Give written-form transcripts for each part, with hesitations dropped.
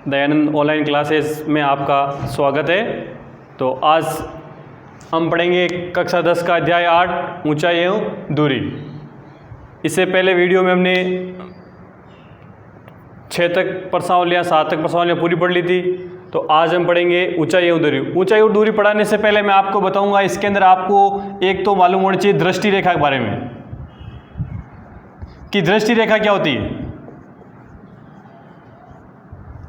Dayanand online classes में आपका स्वागत है। तो आज हम पढ़ेंगे कक्षा 10 का अध्याय 8 ऊंचाई एवं दूरी। इससे पहले वीडियो में हमने 6 तक प्रश्नावलियाँ 7 तक प्रश्नावलियाँ पूरी पढ़ ली थी। तो आज हम पढ़ेंगे ऊंचाई एवं दूरी। ऊंचाई और दूरी पढ़ाने से पहले मैं आपको बताऊंगा, इसके अंदर आपको एक तो मालूम होना चाहिए दृष्टि रेखा के बारे में कि दृष्टि रेखा क्या होती है।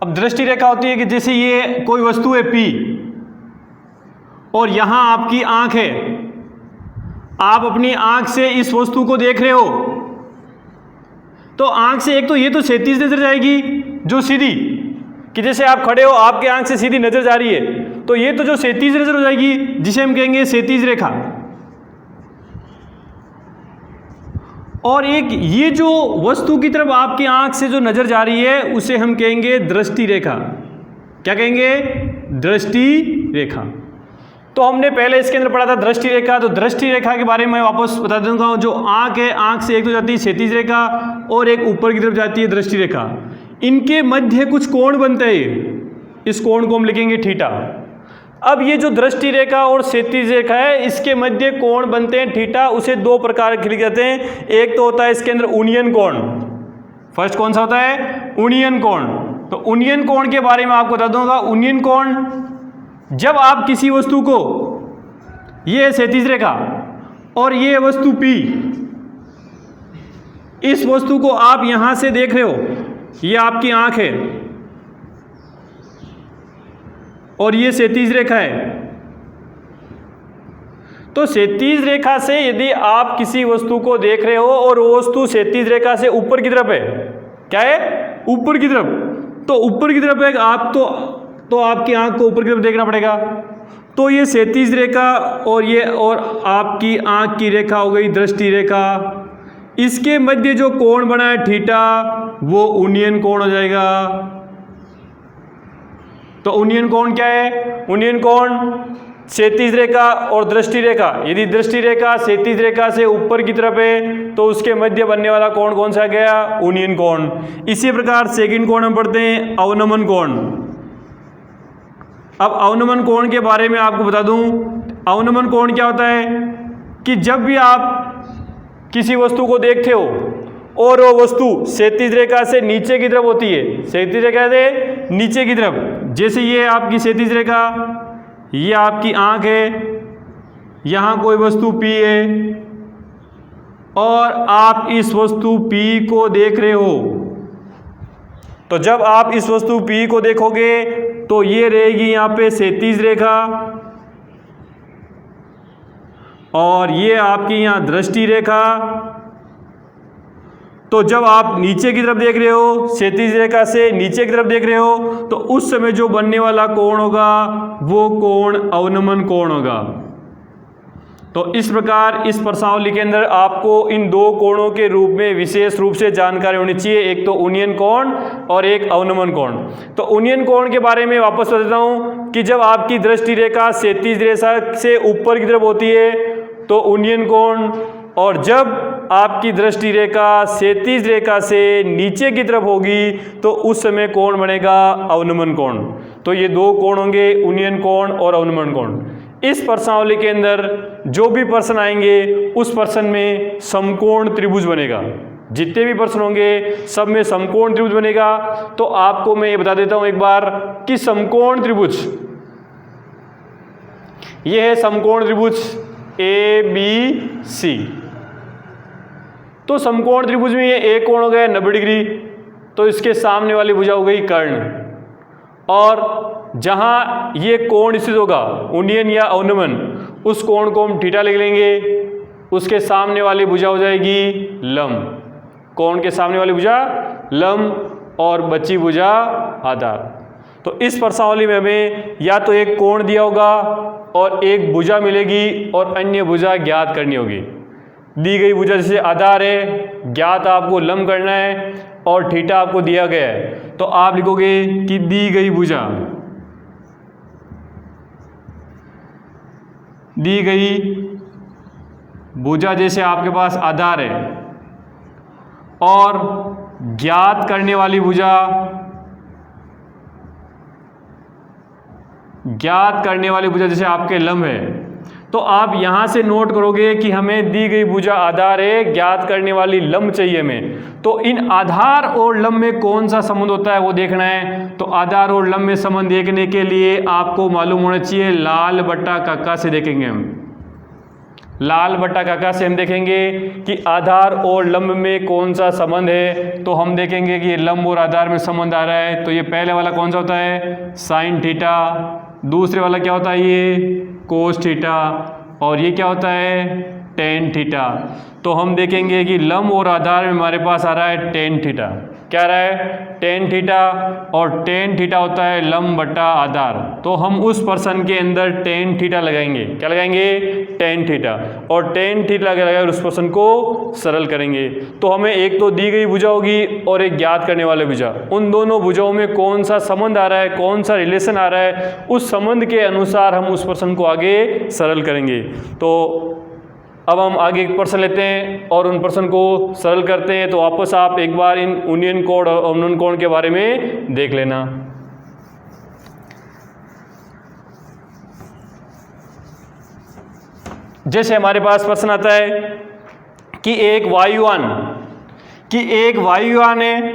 अब दृष्टि रेखा होती है कि जैसे ये कोई वस्तु है P और यहां आपकी आंख है, आप अपनी आंख से इस वस्तु को देख रहे हो तो आंख से एक तो ये तो क्षैतिज नजर जाएगी जो सीधी, कि जैसे आप खड़े हो आपके आंख से सीधी नजर जा रही है तो ये तो जो क्षैतिज नजर हो जाएगी जिसे हम कहेंगे क्षैतिज रेखा। और एक ये जो वस्तु की तरफ आपकी आंख से जो नजर जा रही है उसे हम कहेंगे दृष्टि रेखा। क्या कहेंगे? दृष्टि रेखा। तो हमने पहले इसके अंदर पढ़ा था दृष्टि रेखा। तो दृष्टि रेखा के बारे में वापस बता दूंगा। जो आंख है, आंख से एक तो जाती है क्षैतिज रेखा और एक ऊपर की तरफ जाती है दृष्टि रेखा। इनके मध्य कुछ कोण बनते हैं, इस कोण को हम लिखेंगे थीटा। अब ये जो दृष्टि रेखा और क्षैतिज रेखा है इसके मध्य कोण बनते हैं थीटा। उसे दो प्रकार के लिखे जाते हैं। एक तो होता है इसके अंदर उनियन कोण। फर्स्ट कौन सा होता है? उनियन कोण। तो उनियन कोण के बारे में आपको बता दूंगा। उनियन कोण, जब आप किसी वस्तु को, ये है क्षैतिज रेखा और ये वस्तु P, इस वस्तु को आप यहां से देख रहे हो, ये आपकी आंख है और ये क्षैतिज रेखा है। तो क्षैतिज रेखा से यदि आप किसी वस्तु को देख रहे हो और वो वस्तु क्षैतिज रेखा से ऊपर की तरफ है, क्या है? ऊपर की तरफ। तो ऊपर की तरफ है, आप तो आपकी आंख को ऊपर की तरफ देखना पड़ेगा। तो ये क्षैतिज रेखा और ये और आपकी आंख की रेखा हो गई दृष्टि रेखा। इसके मध्य जो कोण बना है थीटा वो उनियन कोण हो जाएगा। तो उनियन कोण क्या है? उनियन कोण क्षैतिज रेखा और दृष्टि रेखा। यदि दृष्टि रेखा क्षैतिज रेखा से ऊपर की तरफ है तो उसके मध्य बनने वाला कोण कौन सा गया? उनियन कोण। इसी प्रकार सेकंड कोण हम पढ़ते हैं अवनमन कोण। अब अवनमन कोण के बारे में आपको बता दूं। अवनमन कोण क्या होता है कि जब भी आप किसी वस्तु को देखते हो और वो वस्तु क्षैतिज रेखा से नीचे की तरफ होती है, क्षैतिज रेखा से नीचे की तरफ, जैसे ये आपकी क्षैतिज रेखा, ये आपकी आंख है, यहाँ कोई वस्तु P है और आप इस वस्तु P को देख रहे हो। तो जब आप इस वस्तु P को देखोगे तो ये रहेगी यहाँ पे क्षैतिज रेखा और ये आपकी यहाँ दृष्टि रेखा। तो जब आप नीचे की तरफ देख रहे हो, क्षैतिज रेखा से नीचे की तरफ देख रहे हो, तो उस समय जो बनने वाला कोण होगा वो कोण अवनमन कोण होगा। तो इस प्रकार इस प्रश्नावली के अंदर आपको इन दो कोणों के रूप में विशेष रूप से जानकारी होनी चाहिए। एक तो उनियन कोण और एक अवनमन कोण। तो उनियन कोण के बारे में वापस बता देता हूं कि जब आपकी दृष्टि रेखा क्षैतिज रेखा से ऊपर की तरफ होती है तो उनियन कोण, और जब आपकी दृष्टि रेखा क्षैतिज रेखा से नीचे की तरफ होगी तो उस समय कोण बनेगा अवनमन कोण। तो ये दो कोण होंगे, उनियन कोण और अवनमन कोण। इस प्रश्नावली के अंदर जो भी प्रश्न आएंगे उस प्रश्न में समकोण त्रिभुज बनेगा। जितने भी प्रश्न होंगे सब में समकोण त्रिभुज बनेगा। तो आपको मैं ये बता देता हूं एक बार कि समकोण त्रिभुज, ये है समकोण त्रिभुज ABC। तो समकोण त्रिभुज में ये एक कोण हो गया 90 डिग्री, तो इसके सामने वाली भुजा हो गई कर्ण, और जहां ये कोण स्थित होगा उनियन या अवनमन, उस कोण को हम थीटा लिख लेंगे। उसके सामने वाली भुजा हो जाएगी लंब, कोण के सामने वाली भुजा लंब और बची भुजा आधार। तो इस प्रश्नावली में हमें या तो एक कोण दिया होगा और एक भुजा मिलेगी और अन्य भुजा ज्ञात करनी होगी। दी गई भुजा जैसे आधार है, ज्ञात आपको लंब करना है और थीटा आपको दिया गया है, तो आप लिखोगे कि दी गई भुजा जैसे आपके पास आधार है और ज्ञात करने वाली भुजा ज्ञात करने वाली भुजा जैसे आपके लंब है, तो आप यहाँ से नोट करोगे कि हमें दी गई भुजा आधार है, ज्ञात करने वाली लंब चाहिए हमें। तो इन आधार और लंब में कौन सा संबंध होता है वो देखना है। तो आधार और लंब में संबंध देखने के लिए आपको मालूम होना चाहिए, लाल बट्टा काका से देखेंगे हम। लाल बट्टा काका से हम देखेंगे कि आधार और लंब में कौन सा संबंध है। तो हम देखेंगे कि लंब और आधार में संबंध आ रहा है। तो ये पहले वाला कौन सा होता है, साइन थीटा। दूसरे वाला क्या होता है, ये कोस थीटा। और ये क्या होता है, टेन थीटा। तो हम देखेंगे कि लंब और आधार में हमारे पास आ रहा है टेन थीटा। क्या आ रहा है, टेन थीटा। और टेन थीटा होता है लंब बटा आधार। तो हम उस पर्सन के अंदर टेन थीटा लगाएंगे। क्या लगाएंगे, टेन थीटा। और टेन थीटा लगाकर उस पर्सन को सरल करेंगे। तो हमें एक तो दी गई भुजा होगी और एक ज्ञात करने वाले भुजा। उन दोनों भुजाओं में कौन सा संबंध आ रहा है, कौन सा रिलेशन आ रहा है, उस संबंध के अनुसार हम उस पर्सन को आगे सरल करेंगे। तो अब हम आगे एक पर्सन लेते हैं और उन पर्सन को सरल करते हैं। तो वापस आप एक बार इन यूनियन कोण और अवनयन कोण के बारे में देख लेना। जैसे हमारे पास प्रश्न आता है कि एक वायुयान है,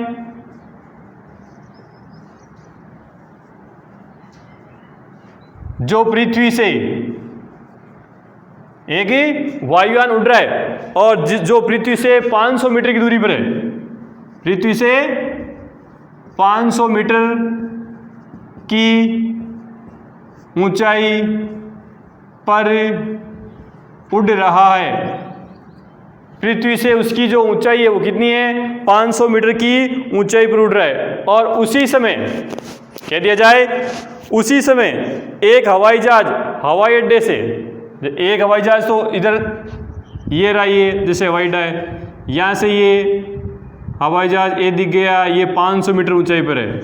जो पृथ्वी से एक ही वायुयान उड़ रहा है और जो पृथ्वी से 500 मीटर की दूरी पर है, पृथ्वी से 500 मीटर की ऊंचाई पर उड़ रहा है। पृथ्वी से उसकी जो ऊंचाई है वो कितनी है, 500 मीटर की ऊंचाई पर उड़ रहा है। और उसी समय कह दिया जाए, उसी समय एक हवाई जहाज हवाई अड्डे से, एक हवाई जहाज तो इधर ये रहा, ये जैसे हवाई अड्डा है, यहाँ से ये हवाई जहाज ये दिख गया, ये 500 मीटर ऊंचाई पर है।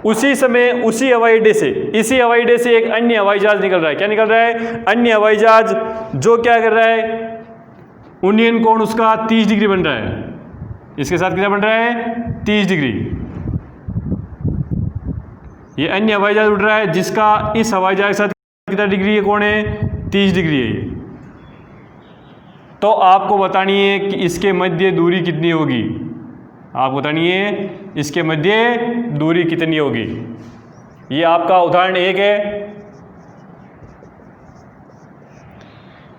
उसी समय उसी हवाई अड्डे से, इसी हवाई अड्डे से एक अन्य हवाई जहाज निकल रहा है। क्या निकल रहा है, अन्य हवाई जहाज, जो क्या कर रहा है, यूनियन कोण उसका 30 डिग्री बन रहा है। इसके साथ कितना बन रहा है, 30 डिग्री। ये अन्य हवाई जहाज उड़ रहा है जिसका इस हवाई जहाज के साथ कितना डिग्री है, कोण है, 30 डिग्री है ये। तो आपको बतानी है कि इसके मध्य दूरी कितनी होगी। आप बतानी है इसके मध्य दूरी कितनी होगी। ये आपका उदाहरण एक है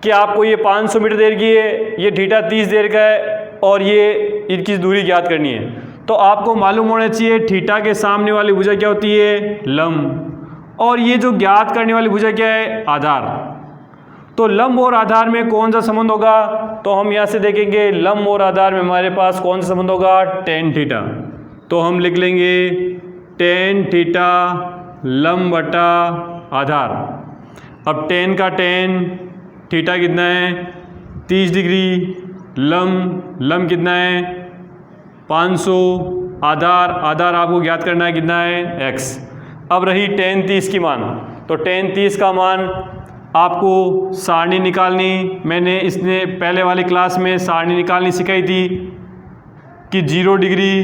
कि आपको ये 500 मीटर देर की है, ये थीटा 30 देर का है और ये इनकी दूरी ज्ञात करनी है। तो आपको मालूम होना चाहिए थीटा के सामने वाली भुजा क्या होती है, लंब, और ये जो ज्ञात करने वाली भुजा क्या है, आधार। तो लंब और आधार में कौन सा संबंध होगा, तो हम यहाँ से देखेंगे लंब और आधार में हमारे पास कौन सा संबंध होगा, टेन थीटा। तो हम लिख लेंगे टेन थीटा लंब बटा आधार। अब टेन का टेन, थीटा कितना है 30 डिग्री, लंब कितना है 500, आधार आपको ज्ञात करना है कितना है x। अब रही टेन 30 की मान, तो टेन 30 का मान आपको सारणी निकालनी, मैंने इसने पहले वाली क्लास में सारणी निकालनी सिखाई थी कि 0 डिग्री,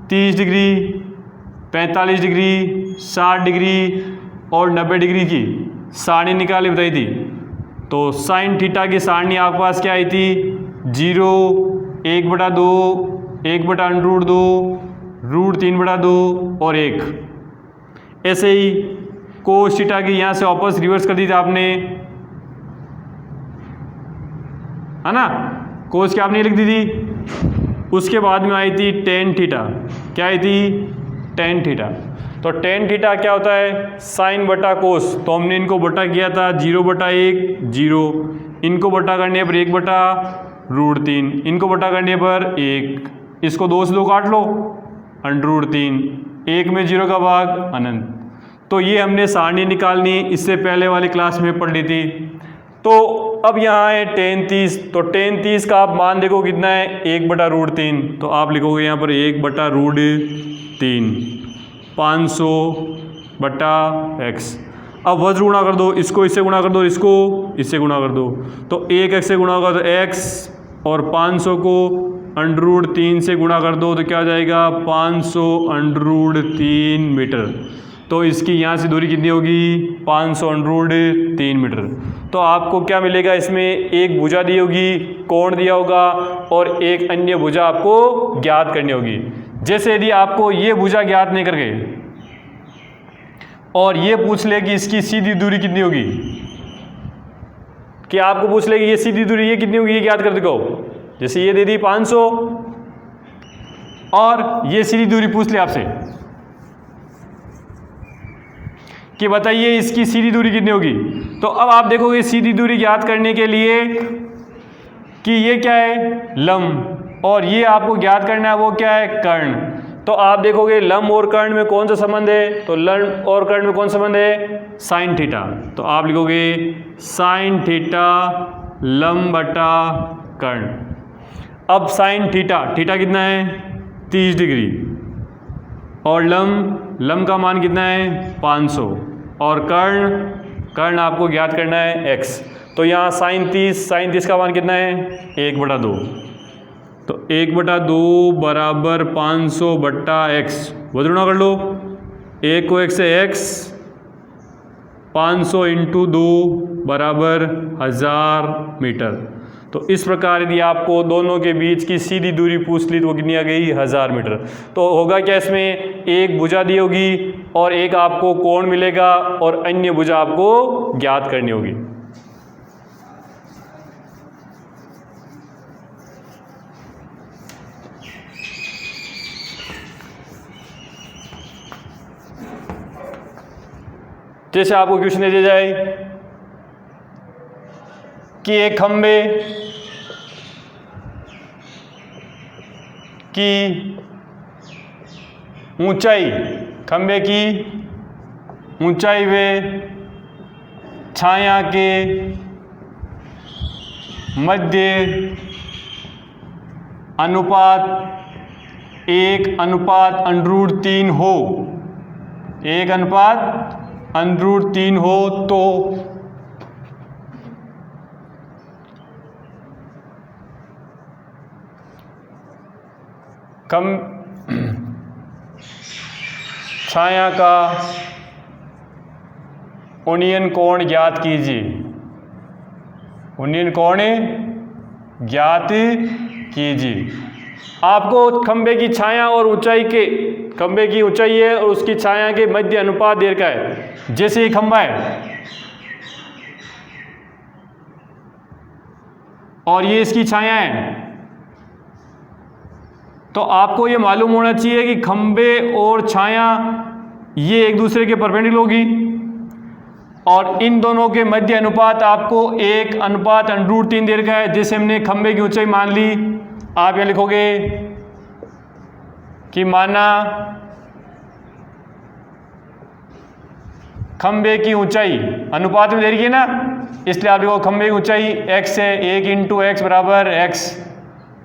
30 डिग्री, 45 डिग्री, 60 डिग्री और 90 डिग्री की सारणी निकाली बताई थी। तो साइन थीटा की सारणी आपके पास क्या आई थी, 0, 1/2, 1/√2, √3/2 और 1। ऐसे ही कोस थीटा की यहाँ से वापस रिवर्स कर दी थी आपने, है ना, कोस की आपने लिख दी थी। उसके बाद में आई थी टेन थीटा। क्या आई थी, टेन थीटा। तो टेन थीटा क्या होता है, साइन बटा कोस। तो हमने इनको बटा किया था 0/1, 0, इनको बटा करने पर 1/√3, इनको बटा करने पर 1, इसको 2 से 2 काट लो, √3, 1 में 0 का भाग अनंत। तो ये हमने सारणी निकालनी इससे पहले वाली क्लास में पढ़ ली थी। तो अब यहाँ है टेन 30, तो टेन 30 का आप मान देखो कितना है, 1/√3। तो आप लिखोगे यहाँ पर 1/√3, 500/x। अब वज्र गुणा कर दो, इसको इससे गुणा कर दो, इसको इससे गुणा कर दो। तो 1x से गुणा होगा तो x, और 500 को √3 से गुणा कर दो तो क्या हो जाएगा, 500 √3 मीटर। तो इसकी यहाँ से दूरी कितनी होगी 500√3 मीटर। तो आपको क्या मिलेगा, इसमें एक भुजा दी होगी, कोण दिया होगा और एक अन्य भुजा आपको ज्ञात करनी होगी। जैसे यदि आपको ये भुजा ज्ञात नहीं कर गए और ये पूछ ले कि इसकी सीधी दूरी कितनी होगी, कि आपको पूछ ले कि ये सीधी दूरी ये कितनी होगी, ये ज्ञात कर दो। जैसे ये दे दी 500 और ये सीधी दूरी पूछ ले आपसे कि बताइए इसकी सीधी दूरी कितनी होगी। तो अब आप देखोगे सीधी दूरी ज्ञात करने के लिए कि ये क्या है लंब और ये आपको ज्ञात करना है वो क्या है कर्ण। तो आप देखोगे लंब और कर्ण में कौन सा संबंध है, तो लंब और कर्ण में कौन सा संबंध है, साइन थीटा। तो आप लिखोगे साइन थीटा लंब बटा कर्ण। अब साइन थीटा, थीटा कितना है 30 डिग्री और लंब का मान कितना है 500 और कर्ण आपको ज्ञात करना है x। तो यहाँ साइन 30 का मान कितना है 1/2। तो 1/2 बराबर 500 बट्टा x, बदलना कर लो, 1 को 1 से x, 500 × 2 बराबर 1000 मीटर। तो इस प्रकार यदि आपको दोनों के बीच की सीधी दूरी पूछ ली तो वो कितनी आ गई 1000 मीटर। तो होगा क्या, इसमें एक भुजा दी होगी और एक आपको कोण मिलेगा और अन्य भुजा आपको ज्ञात करनी होगी। जैसे आपको क्वेश्चन दे दिया जाए कि एक खंबे की ऊंचाई, खंबे की ऊंचाई व छाया के मध्य अनुपात 1:3 हो, 1:3 हो तो छाया का उन्नयन कोण ज्ञात कीजिए। उन्नयन कोण ज्ञात कीजिए। आपको खंबे की छाया और ऊंचाई के, खंबे की ऊंचाई है और उसकी छाया के मध्य अनुपात देर का है। जैसे ये खंबा है और ये इसकी छाया है, तो आपको ये मालूम होना चाहिए कि खंबे और छाया ये एक दूसरे के परपेंडिकुलर होगी और इन दोनों के मध्य अनुपात आपको 1:3 देर का है। जैसे हमने खंबे की ऊंचाई मान ली, आप यहाँ लिखोगे कि माना खंबे की ऊंचाई अनुपात में दे रही है ना, इसलिए आप लिखो खंबे की ऊंचाई x है, 1 × x बराबर x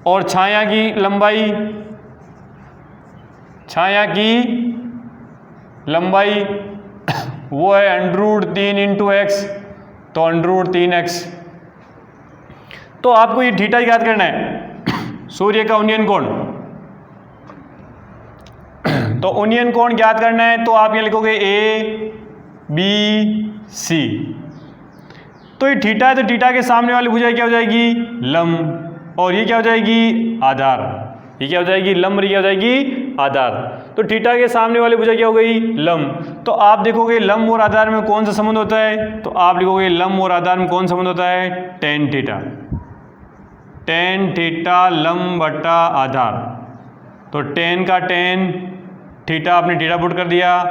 और छाया की लंबाई, छाया की लंबाई वो है √3 × x, तो √3x। तो आपको ये थीटा याद करना है, सूर्य का उन्नयन कोण। तो उन्नयन कोण ज्ञात करना है तो आप ये लिखोगे ABC। तो ये थीटा है तो थीटा के सामने वाली भुजा क्या हो जाएगी लंब और ये क्या हो जाएगी आधार। ये क्या हो जाएगी लंब और ये क्या हो जाएगी आधार। तो थीटा के सामने वाली भुजा क्या हो गई लंब। तो आप देखोगे लंब और आधार में कौन सा संबंध होता है, तो आप लिखोगे लंब और आधार में कौन संबंध होता है tan थीटा। tan थीटा लंब बटा आधार। तो tan का tan, थीटा आपने थीटा पुट कर दिया,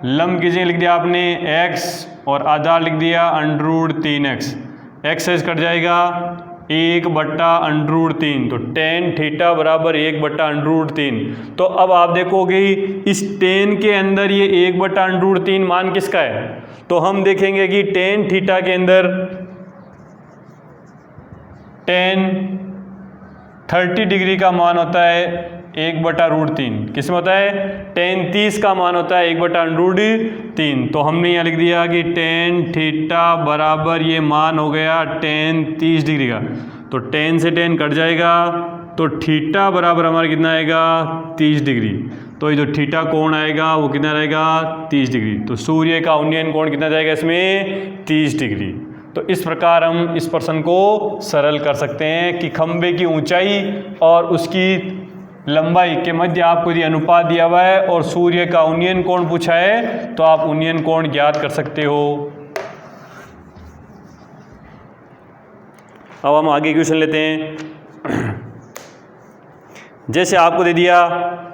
लंब की जगह लिख दिया आपने x और आधार लिख दिया √3x। x कट जाएगा 1/√3। तो tan थीटा बराबर 1/√3। तो अब आप देखोगे इस tan के अंदर ये 1/√3 मान किसका है, तो हम देखेंगे कि tan थीटा के अंदर tan 30 डिग्री का मान होता है 1/√3। किस में होता है tan 30 का मान होता है 1/√3। तो हमने यहाँ लिख दिया कि tan थीटा बराबर ये मान हो गया tan 30 डिग्री का। तो tan से tan कट जाएगा तो थीटा बराबर हमारा कितना आएगा 30 डिग्री। तो ये जो थीटा कोण आएगा वो कितना रहेगा 30 डिग्री। तो सूर्य का उन्नयन कोण कितना जाएगा इसमें 30 डिग्री। तो इस प्रकार हम इस प्रश्न को सरल कर सकते हैं कि खंबे की ऊंचाई और उसकी लंबाई के मध्य आपको यदि अनुपात दिया हुआ है और सूर्य का उन्नयन कोण पूछा है तो आप उन्नयन कोण ज्ञात कर सकते हो। अब हम आगे क्वेश्चन लेते हैं। जैसे आपको दे दिया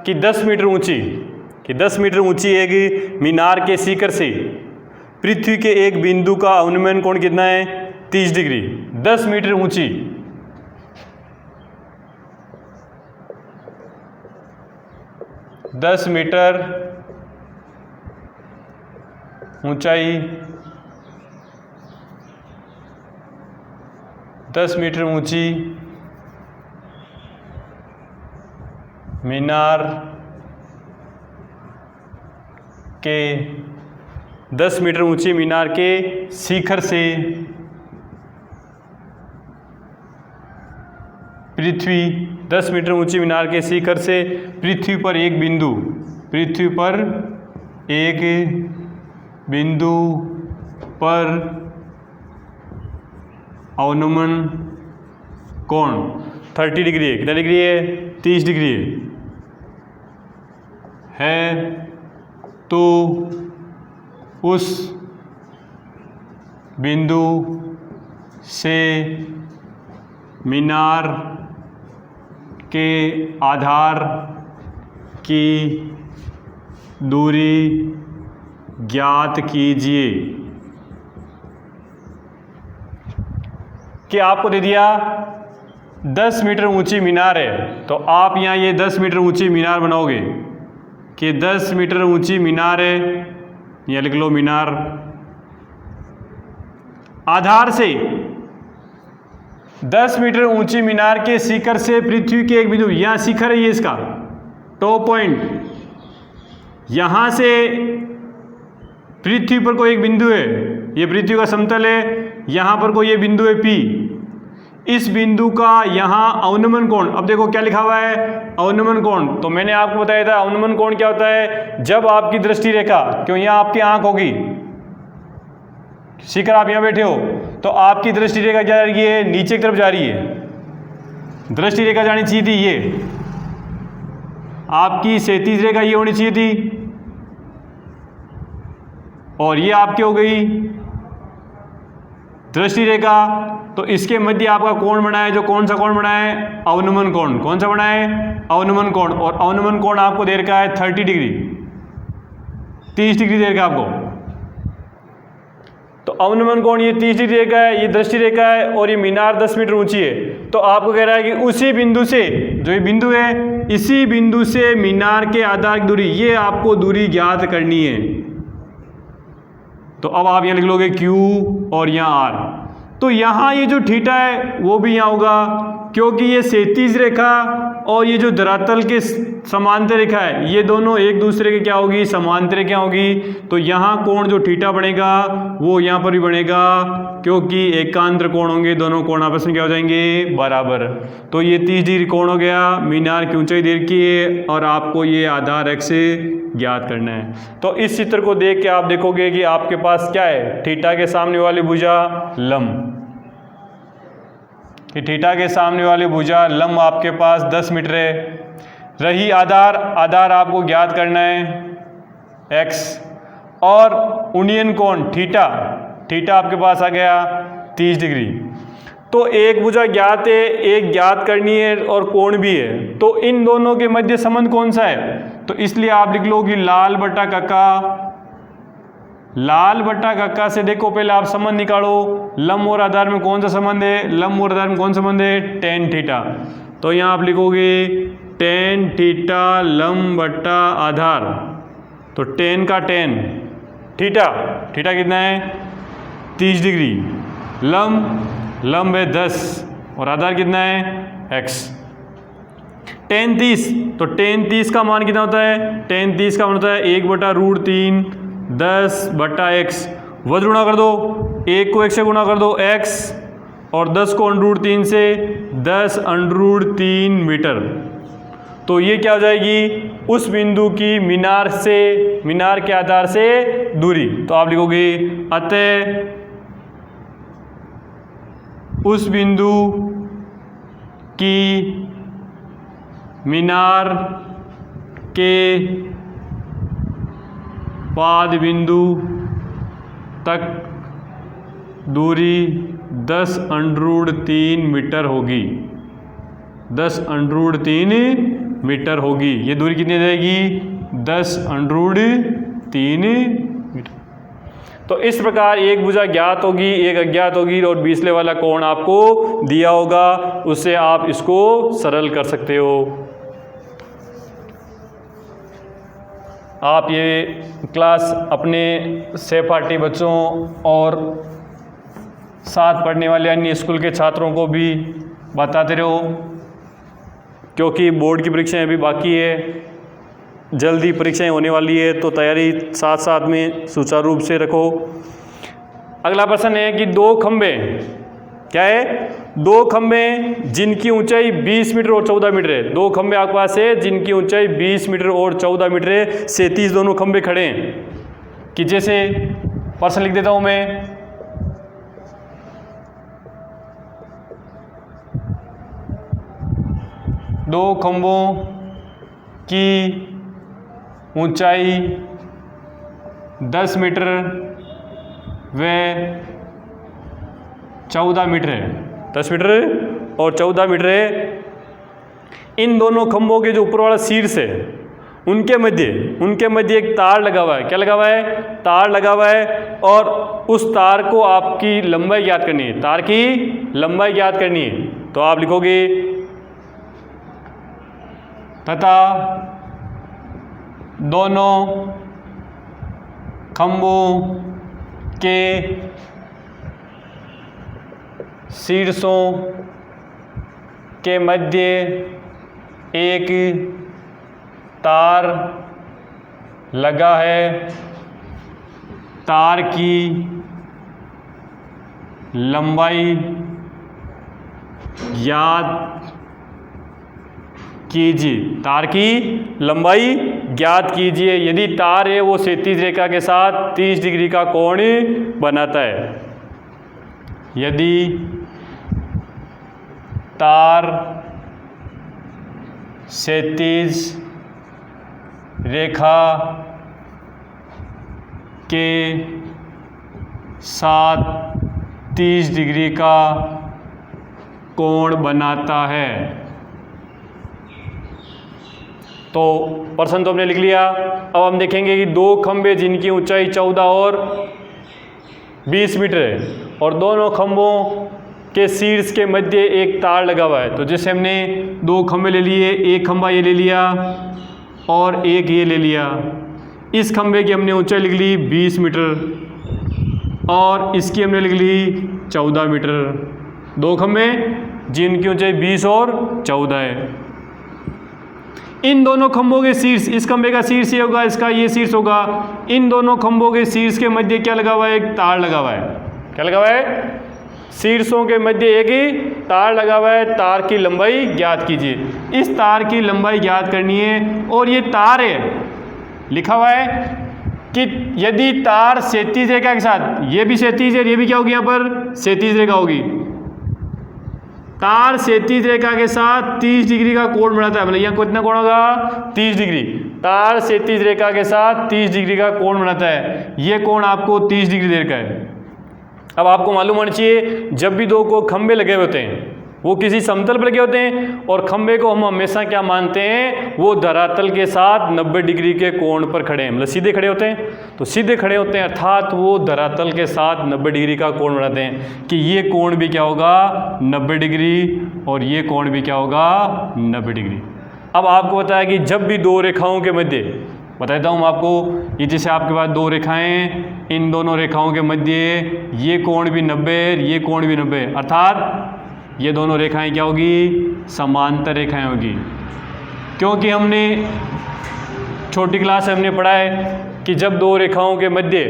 कि 10 मीटर ऊंची एक मीनार के शिखर से पृथ्वी के एक बिंदु का अवनमन कोण कितना है 30 डिग्री। 10 मीटर ऊंची, ऊंचाई, 10 मीटर ऊंची मीनार के 10 मीटर ऊंची मीनार के शिखर से पृथ्वी 10 मीटर ऊंची मीनार के शिखर से पृथ्वी पर एक बिंदु पर अवनमन कोण 30 डिग्री है। कितना डिग्री है 30 डिग्री है तो उस बिंदु से मीनार के आधार की दूरी ज्ञात कीजिए। कि आपको दे दिया 10 मीटर ऊंची मीनार है तो आप यहाँ ये 10 मीटर ऊंची मीनार बनाओगे कि 10 मीटर ऊंची मीनार है, यहाँ लिख लो मीनार। आधार से 10 मीटर ऊंची मीनार के शिखर से पृथ्वी के एक बिंदु, यहाँ शिखर है ये इसका टॉप पॉइंट, यहाँ से पृथ्वी पर कोई एक बिंदु है, ये पृथ्वी का समतल है, यहाँ पर कोई ये बिंदु है P। इस बिंदु का यहाँ अवनमन कोण, अब देखो क्या लिखा हुआ है अवनमन कोण। तो मैंने आपको बताया था अवनमन कोण क्या होता है, जब आपकी दृष्टि रेखा, क्यों यहाँ आपकी आंख होगी, शिखर आप यहाँ बैठे हो तो आपकी दृष्टि रेखा क्या जा रही है नीचे की तरफ जा रही है। दृष्टि रेखा जानी चाहिए थी ये, आपकी क्षैतिज रेखा ये होनी चाहिए थी और ये आपकी हो गई दृष्टि रेखा। तो इसके मध्य आपका कोण बना है, जो कौन सा कोण बना है अवनमन कोण। कौन सा बना है अवनमन कोण। और अवनमन कोण आपको दे रखा है 30 डिग्री, 30 डिग्री दे रखा है आपको। तो अवनमन कोण ये 30 डिग्री रेखा है, ये दृष्टि रेखा है और ये मीनार 10 मीटर ऊंची है। तो आपको कह रहा है कि उसी बिंदु से, जो ये बिंदु है, इसी बिंदु से मीनार के आधार की दूरी, ये आपको दूरी ज्ञात करनी है। तो अब आप यहाँ लिख लोगे Q और यहाँ R। तो यहाँ ये जो थीटा है वो भी यहाँ होगा, क्योंकि ये क्षैतिज रेखा और ये जो धरातल के समांतर रेखा है, ये दोनों एक दूसरे के क्या होगी समांतर रेखा होगी। तो यहाँ कोण जो थीटा बनेगा वो यहाँ पर भी बनेगा, क्योंकि एकांतर कोण होंगे, दोनों कोण आपस में क्या हो जाएंगे बराबर। तो ये 30 डिग्री कोण हो गया, मीनार की ऊंचाई दे रखी है और आपको ये आधार x ज्ञात करना है। तो इस चित्र को देख के आप देखोगे कि आपके पास क्या है, थीटा के सामने वाली भुजा लंब, कि थीटा के सामने वाली भुजा लंब आपके पास 10 मीटर है। रही आधार, आधार आपको ज्ञात करना है x, और उन्नयन कोण थीटा, थीटा आपके पास आ गया 30 डिग्री। तो एक भुजा ज्ञात है, एक ज्ञात करनी है और कोण भी है। तो इन दोनों के मध्य संबंध कौन सा है, तो इसलिए आप लिख लो कि लाल बटा काका, लाल बटा काका से देखो पहले आप संबंध निकालो, लंब और आधार में कौन सा संबंध है, लंब और आधार में कौन सा संबंध है tan थीटा। तो यहाँ आप लिखोगे tan थीटा लंब बटा आधार, तो tan का tan, थीटा, थीटा कितना है 30 डिग्री, लंब है 10 और आधार कितना है x। tan 30, तो tan 30 का मान कितना होता है, tan 30 का मान होता है 1/√3 10 बटा x, वध गुणा कर दो, 1 को 1 से गुणा कर दो x और 10 को √3 से 10 √3 मीटर। तो ये क्या हो जाएगी, उस बिंदु की मीनार के आधार से दूरी। तो आप लिखोगे अतः उस बिंदु की मीनार के पाद बिंदु तक दूरी 10√3 मीटर होगी। 10√3 मीटर होगी। ये दूरी कितनी आ जाएगी, 10√3 मीटर। तो इस प्रकार एक भुजा ज्ञात होगी, एक अज्ञात होगी और बीचले वाला कोण आपको दिया होगा, उससे आप इसको सरल कर सकते हो। आप ये क्लास अपने सहपाठी बच्चों और साथ पढ़ने वाले अन्य स्कूल के छात्रों को भी बताते रहो, क्योंकि बोर्ड की परीक्षाएं अभी बाकी है, जल्दी परीक्षाएं होने वाली है, तो तैयारी साथ साथ में सुचारू रूप से रखो। अगला प्रश्न है कि दो खंबे, क्या है, दो खंबे जिनकी ऊंचाई 20 मीटर और 14 मीटर है। दो खंबे आपके पास है जिनकी ऊंचाई 20 मीटर और 14 मीटर है, 37 दोनों खंबे खड़े हैं। कि जैसे प्रश्न लिख देता हूं मैं, दो खंभों की ऊंचाई 10 मीटर व 14 मीटर है, 10 मीटर और 14 मीटर है। इन दोनों खंभों के जो ऊपर वाला शीर्ष है उनके मध्य एक तार लगा हुआ है। क्या लगा हुआ है, तार लगा हुआ है, और उस तार को आपकी लंबाई ज्ञात करनी है, तार की लंबाई ज्ञात करनी है। तो आप लिखोगे तथा दोनों खंभों के शीर्षों के मध्य एक तार लगा है। तार की लंबाई ज्ञात कीजिए, तार की लंबाई ज्ञात कीजिए। यदि तार है वो क्षैतिज रेखा के साथ 30 डिग्री का कोण बनाता है। यदि तार क्षैतिज रेखा के साथ 30 डिग्री का कोण बनाता है। तो प्रश्न तो हमने लिख लिया। अब हम देखेंगे कि दो खंभे जिनकी ऊंचाई 14 और 20 मीटर है और दोनों खंभों के शीर्ष के मध्य एक तार लगा हुआ है। तो जैसे हमने दो खंभे ले लिए, एक खंभा ये ले लिया और एक ये ले लिया। इस खंभे की हमने ऊंचाई लिख ली 20 मीटर और इसकी हमने लिख ली 14 मीटर। दो खंभे जिनकी ऊंचाई 20 और 14 है। इन दोनों खंभों के शीर्ष, इस खंभे का शीर्ष ये होगा, इसका ये शीर्ष होगा। इन दोनों खंभों के शीर्ष के मध्य क्या लगा हुआ है, एक तार लगा हुआ है। क्या लगा हुआ है, शीर्षों के मध्य एक ही तार लगा हुआ है। तार की लंबाई ज्ञात कीजिए। इस तार की लंबाई ज्ञात करनी है और ये तार है, लिखा हुआ है कि यदि तार क्षैतिज रेखा के साथ, ये भी क्षैतिज है, ये भी क्या होगी, यहाँ पर क्षैतिज रेखा होगी। तार क्षैतिज रेखा के साथ 30 डिग्री का कोण बनाता है। मतलब यहाँ कितना कोण होगा, 30 डिग्री। तार क्षैतिज रेखा के साथ 30 डिग्री का कोण बनाता है। ये कोण आपको 30 डिग्री देर का है। अब आपको मालूम होना चाहिए, जब भी दो को खंभे लगे होते हैं वो किसी समतल पर लगे होते हैं और खंभे को हम हमेशा क्या मानते हैं, वो धरातल के साथ 90 डिग्री के कोण पर खड़े हैं। मतलब सीधे खड़े होते हैं। तो सीधे खड़े होते हैं अर्थात वो धरातल के साथ 90 डिग्री का कोण बनाते हैं कि ये कोण भी क्या होगा, 90 डिग्री, और ये कोण भी क्या होगा, 90 डिग्री। अब आपको बताया कि जब भी दो रेखाओं के मध्य, बताता हूँ आपको, ये जैसे आपके पास दो रेखाएं, इन दोनों रेखाओं के मध्य ये कोण भी 90, ये कोण भी 90, अर्थात ये दोनों रेखाएं क्या होगी, समांतर रेखाएं होगी। क्योंकि हमने छोटी क्लास में हमने पढ़ा है कि जब दो रेखाओं के मध्य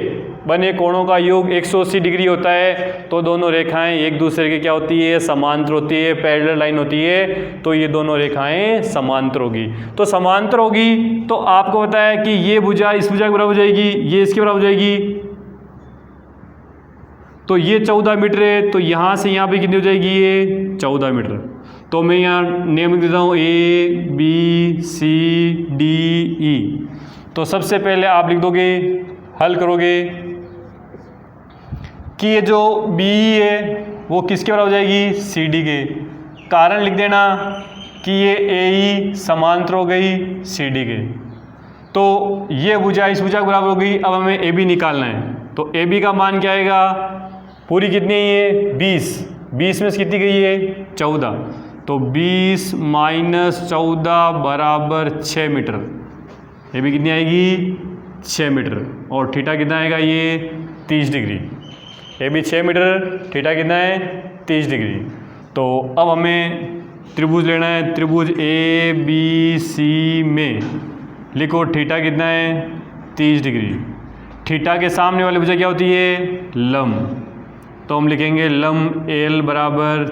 बने कोणों का योग 180 डिग्री होता है, तो दोनों रेखाएं एक दूसरे के क्या होती है, समांतर होती है, पैरेलल लाइन होती है, तो ये दोनों रेखाएं समांतर होगी। तो समांतर होगी तो आपको पता है कि ये भुजा इस भुजा के बराबर हो जाएगी, ये इसके बराबर हो जाएगी, तो ये 14 मीटर है, तो यहाँ से यहाँ पे कितनी हो जाएगी, ये 14 मीटर। तो मैं यहाँ नेम लिख देता हूँ A B C D E। तो सबसे पहले आप लिख दोगे, हल करोगे कि ये जो B है वो किसके बराबर हो जाएगी, CD के। कारण लिख देना कि ये AE समांतर हो गई CD के। तो ये भुजा इस भुजा के बराबर हो गई। अब हमें AB निकालना है, तो AB का मान क्या आएगा, पूरी कितनी है, 20 में से कितनी गई है, 14, तो 20 माइनस 14 बराबर 6 मीटर। ये भी कितनी आएगी, 6 मीटर। और थीटा कितना आएगा, ये 30 डिग्री। ये भी 6 मीटर, थीटा कितना है, 30 डिग्री। तो अब हमें त्रिभुज लेना है। त्रिभुज ABC में लिखो थीटा कितना है, 30 डिग्री। थीटा के सामने वाली भुजा क्या होती है, लंब। तो हम लिखेंगे लंब L बराबर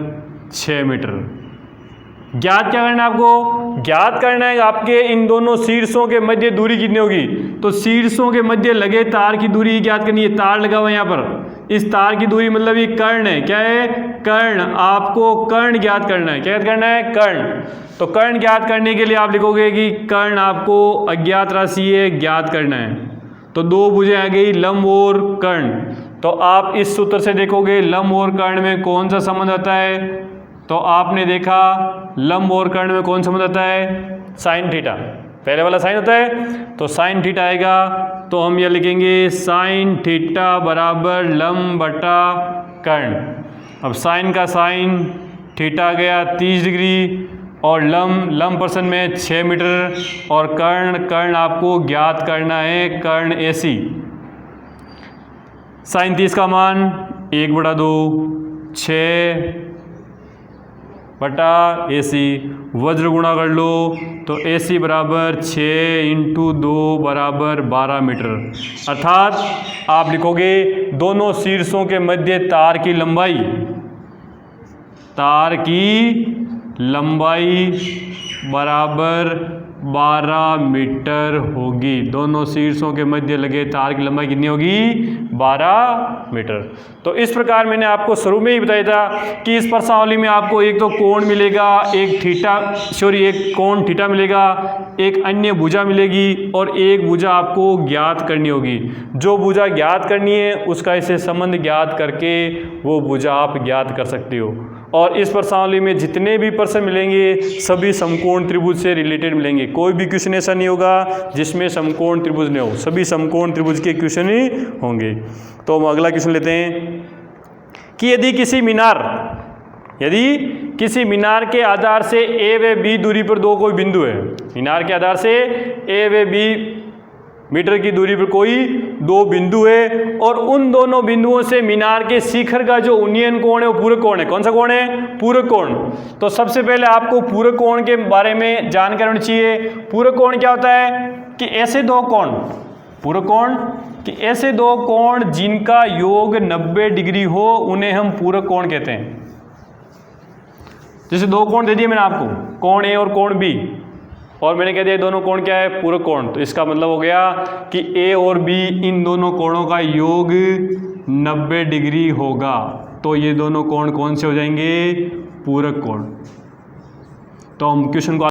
6 मीटर। ज्ञात क्या करना है आपको, ज्ञात करना है आपके इन दोनों शीर्षों के मध्य दूरी कितनी होगी। तो शीर्षों के मध्य लगे तार की दूरी ज्ञात करनी है। तार लगा हुआ है यहाँ पर, इस तार की दूरी मतलब ये कर्ण है। क्या है, कर्ण। आपको कर्ण ज्ञात करना है। क्या ज्ञात करना है, कर्ण। तो कर्ण ज्ञात करने के लिए आप लिखोगे कि कर्ण आपको अज्ञात राशि है, ज्ञात करना है। तो दो भुजें आ गई, लंब और कर्ण। तो आप इस सूत्र से देखोगे लंब और कर्ण में कौन सा संबंध आता है। तो आपने देखा लंब और कर्ण में कौन संबंध आता है, साइन थीटा। पहले वाला साइन होता है, तो साइन थीटा आएगा। तो हम यह लिखेंगे साइन थीटा बराबर लंब बटा कर्ण। अब साइन का साइन, थीटा गया 30 डिग्री, और लंब पर्सन में 6 मीटर, और कर्ण आपको ज्ञात करना है, कर्ण AC। साइन 30 का मान 1/2, 6 बटा AC। वज्र गुणा कर लो, तो AC बराबर 6 × 2 बराबर 12 मीटर। अर्थात आप लिखोगे दोनों शीर्षों के मध्य तार की लंबाई बराबर 12 मीटर होगी। दोनों शीर्षों के मध्य लगे तार की लंबाई कितनी होगी, 12 मीटर। तो इस प्रकार मैंने आपको शुरू में ही बताया था कि इस प्रश्नावली में आपको एक तो कोण मिलेगा, एक कोण थीटा मिलेगा, एक अन्य भुजा मिलेगी, और एक भुजा आपको ज्ञात करनी होगी। जो भुजा ज्ञात करनी है उसका इससे संबंध ज्ञात करके वो भुजा आप ज्ञात कर सकते हो। और इस प्रश्नावली में जितने भी प्रश्न मिलेंगे सभी समकोण त्रिभुज से रिलेटेड मिलेंगे। कोई भी क्वेश्चन ऐसा नहीं होगा जिसमें समकोण त्रिभुज नहीं हो, सभी समकोण त्रिभुज के क्वेश्चन ही होंगे। तो हम अगला क्वेश्चन लेते हैं कि यदि किसी मीनार के आधार से A व B दूरी पर दो कोई बिंदु है। मीनार के आधार से A व B मीटर की दूरी पर कोई दो बिंदु है, और उन दोनों बिंदुओं से मीनार के शिखर का जो उन्नयन कोण है वो पूरक कोण है। कौन सा कोण है, पूरक कोण। तो सबसे पहले आपको पूरक कोण के बारे में जानकारी होनी चाहिए। पूरक कोण क्या होता है कि ऐसे दो कोण, पूरक कोण कि ऐसे दो कोण जिनका योग 90 डिग्री हो उन्हें हम पूरक कोण कहते हैं। जैसे दो कोण दे दिए मैंने आपको, कोण A और कोण B, और मैंने कह दिया दोनों कोण क्या है, पूरक कोण। तो इसका मतलब हो गया कि A और B इन दोनों कोणों का योग 90 डिग्री होगा। तो ये दोनों कोण कौन से हो जाएंगे, पूरक कोण। तो हम क्वेश्चन को